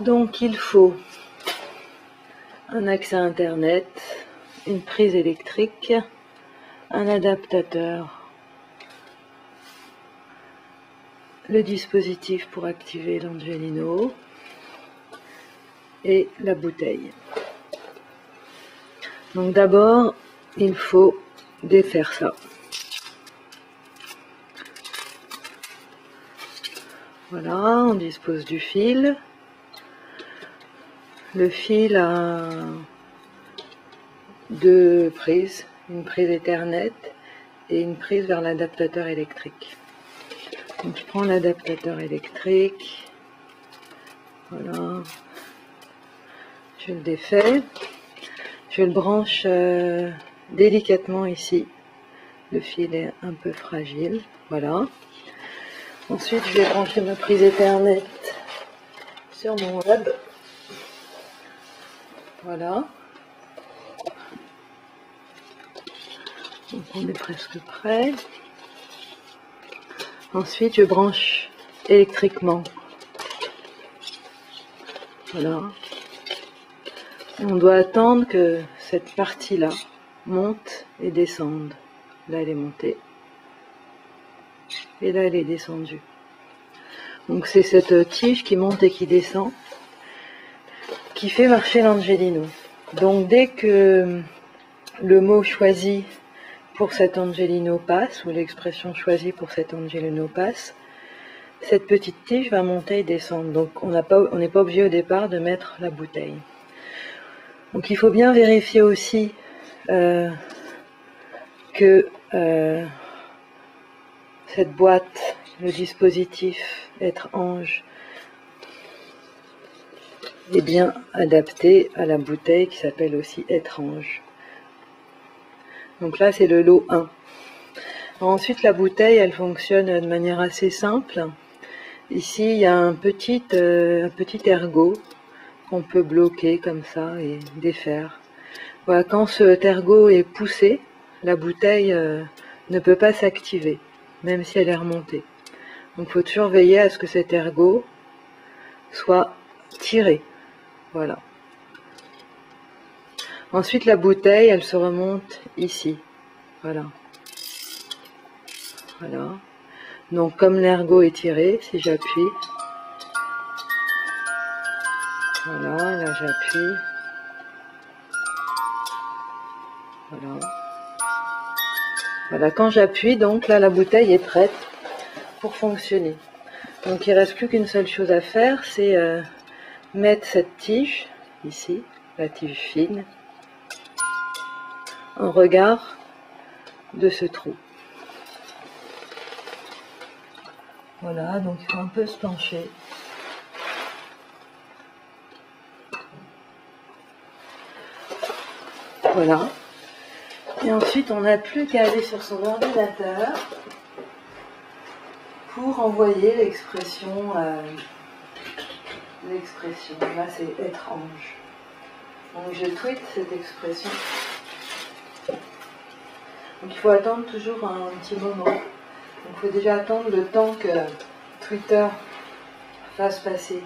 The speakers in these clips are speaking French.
Donc il faut un accès Internet, une prise électrique, un adaptateur, le dispositif pour activer l'Angelino et la bouteille. Donc d'abord, il faut défaire ça. Voilà, on dispose du fil. Le fil a deux prises, une prise Ethernet et une prise vers l'adaptateur électrique. Donc je prends l'adaptateur électrique, voilà, je le défais, je le branche délicatement ici, le fil est un peu fragile, voilà. Ensuite je vais brancher ma prise Ethernet sur mon hub, voilà. Donc on est presque prêt. Ensuite, je branche électriquement. Voilà. Et on doit attendre que cette partie-là monte et descende. Là, elle est montée. Et là, elle est descendue. Donc, c'est cette tige qui monte et qui descend qui fait marcher l'Angelino. Donc, dès que le mot choisi pour cet Angelino passe, ou l'expression choisie pour cet Angelino passe, cette petite tige va monter et descendre. Donc on n'est pas obligé au départ de mettre la bouteille. Donc il faut bien vérifier aussi que cette boîte, le dispositif être-ange, est bien adapté à la bouteille qui s'appelle aussi être-ange. Donc là c'est le lot 1. Ensuite la bouteille elle fonctionne de manière assez simple. Ici il y a un petit ergot qu'on peut bloquer comme ça et défaire. Voilà, quand cet ergot est poussé, la bouteille ne peut pas s'activer, même si elle est remontée. Donc il faut toujours veiller à ce que cet ergot soit tiré. Voilà. Ensuite la bouteille elle se remonte ici. Voilà. Voilà. Donc comme l'ergot est tiré, si j'appuie, voilà, là j'appuie, voilà. Voilà, quand j'appuie, donc là la bouteille est prête pour fonctionner. Donc il ne reste plus qu'une seule chose à faire, c'est mettre cette tige, ici, la tige fine, en regard de ce trou. Voilà, donc il faut un peu se pencher. Voilà. Et ensuite, on n'a plus qu'à aller sur son ordinateur pour envoyer l'expression. Là, c'est être-ange. Donc, je tweete cette expression. Donc, il faut attendre toujours un petit moment. Donc, il faut déjà attendre le temps que Twitter fasse passer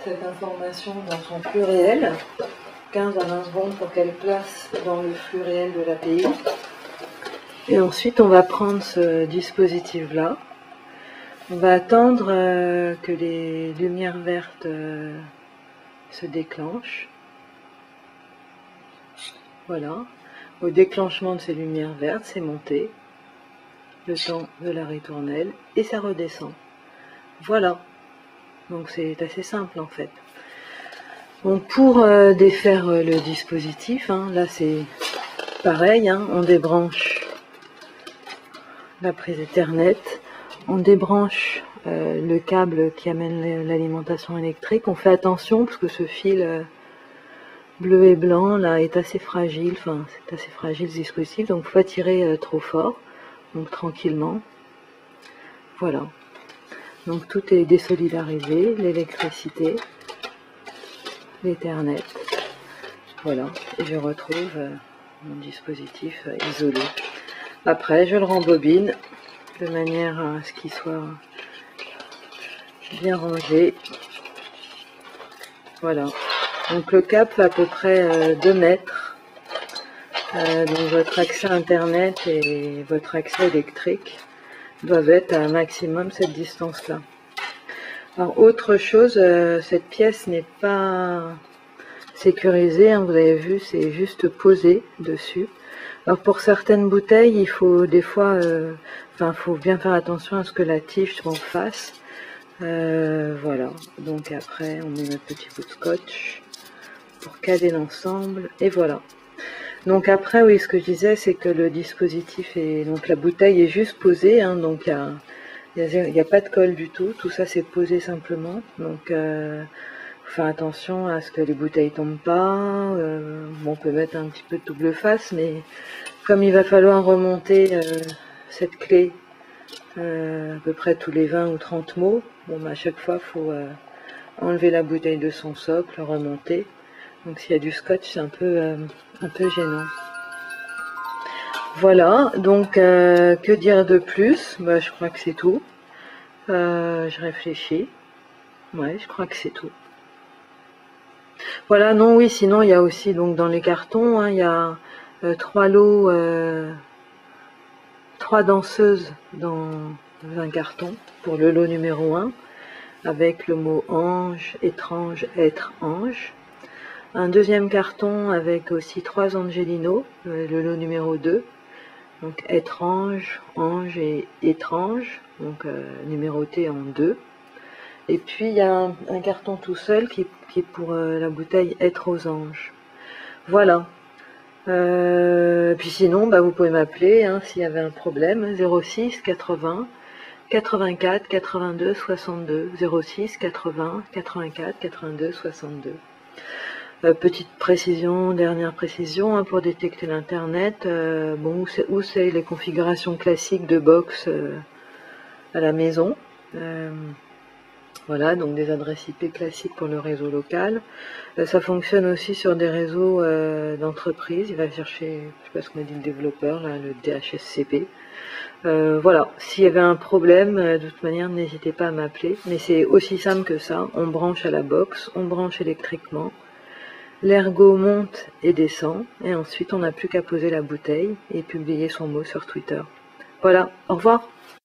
cette information dans son flux réel. 15 à 20 secondes pour qu'elle place dans le flux réel de l'API. Et ensuite, on va prendre ce dispositif-là. On va attendre que les lumières vertes se déclenchent. Voilà. Au déclenchement de ces lumières vertes, c'est monté. Le temps de la ritournelle. Et ça redescend. Voilà. Donc c'est assez simple en fait. Bon, pour défaire le dispositif, hein, là c'est pareil, hein, on débranche la prise Ethernet, on débranche le câble qui amène l'alimentation électrique. On fait attention parce que ce fil bleu et blanc là est assez fragile, enfin c'est assez fragile ce dispositif, donc il ne faut pas tirer trop fort, donc tranquillement. Voilà, donc tout est désolidarisé, l'électricité, l'Ethernet, voilà, et je retrouve mon dispositif isolé. Après, je le rembobine de manière à ce qu'il soit bien rangé. Voilà. Donc le cap fait à peu près 2 mètres. Donc votre accès internet et votre accès électrique doivent être à un maximum cette distance-là. Alors autre chose, cette pièce n'est pas sécurisée, hein, vous avez vu, c'est juste posé dessus. Alors pour certaines bouteilles, il faut des fois, faut bien faire attention à ce que la tige soit en face. Voilà, donc après on met notre petit bout de scotch pour caler l'ensemble, et voilà. Donc après, oui, ce que je disais, c'est que le dispositif est, donc la bouteille est juste posée, hein, donc il n'y a pas de colle du tout, tout ça c'est posé simplement, donc faut faire attention à ce que les bouteilles tombent pas. Bon, on peut mettre un petit peu de double face, mais comme il va falloir remonter cette clé à peu près tous les 20 ou 30 mots, bon, bah, à chaque fois il faut enlever la bouteille de son socle, remonter. Donc s'il y a du scotch, c'est un peu gênant. Voilà, donc que dire de plus? Bah, je crois que c'est tout. Je réfléchis. Ouais, je crois que c'est tout. Voilà, non, oui, sinon il y a aussi donc dans les cartons, hein, il y a 3 lots, 3 danseuses dans un carton pour le lot numéro 1, avec le mot ange, étrange, être, ange. Un deuxième carton avec aussi 3 angelinos, le lot numéro 2, donc étrange, ange et étrange, donc numéroté en 2. Et puis il y a un carton tout seul qui est pour la bouteille être aux anges. Voilà. Puis sinon, bah, vous pouvez m'appeler hein, s'il y avait un problème, 06 80 84 82 62, 06 80 84 82 62. Petite précision, dernière précision, hein, pour détecter l'internet, bon, où c'est les configurations classiques de box à la maison. Voilà, donc des adresses IP classiques pour le réseau local. Ça fonctionne aussi sur des réseaux d'entreprise. Il va chercher, je sais pas ce qu'on a dit le développeur, là, le DHCP. Voilà, s'il y avait un problème, de toute manière, n'hésitez pas à m'appeler. Mais c'est aussi simple que ça. On branche à la box, on branche électriquement. L'ergot monte et descend, et ensuite on n'a plus qu'à poser la bouteille et publier son mot sur Twitter. Voilà, au revoir.